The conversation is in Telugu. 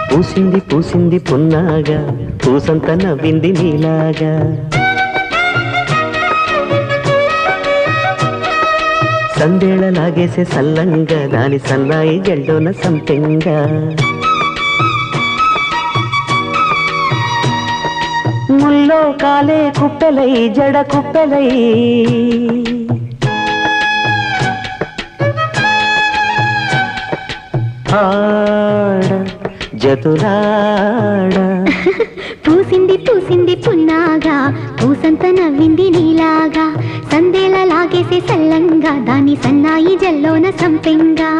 పూసింది పూసింది పున్నాగా పూసంత నవ్వింది నీలాగా సందేళ లాగేసే సల్లంగా దాని సన్నాయి జల్లోన సంపెంగా ముల్లో కాలే కుప్పెలై జడ కుప్పెలై ఆడ జతులాడ పూసింది పూసింది పున్నాగా పూసంత నవ్వింది నీలాగా సందేళ లాగేసే సల్లంగా దాని సన్నాయి జల్లోన సంపెంగా